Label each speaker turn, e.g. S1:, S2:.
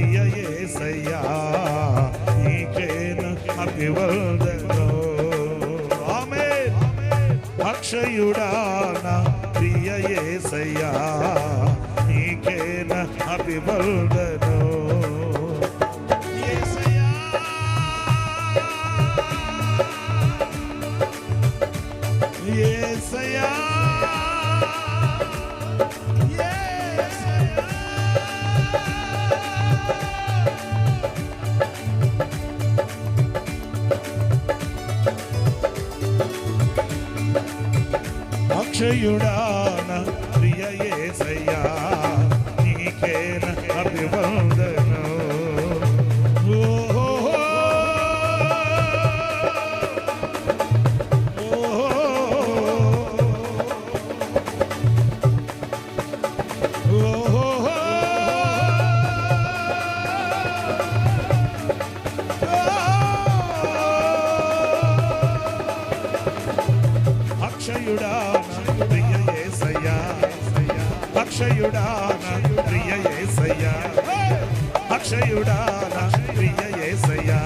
S1: ప్రియ యేసయ్యా నీకేన అభివందనో. ఆమేన్. అక్షయుడా నా ప్రియ యేసయ్యా నీకేన అభివందనో. యేసయ్యా అక్షయుడా నా ప్రియ యేసయ్యా నీకేన అభివందనో. అక్షయుడా నా ప్రియ యేసయ్యా అక్షయుడా నా ప్రియ యేసయ్యా అక్షయుడా నా ప్రియ యేసయ్యా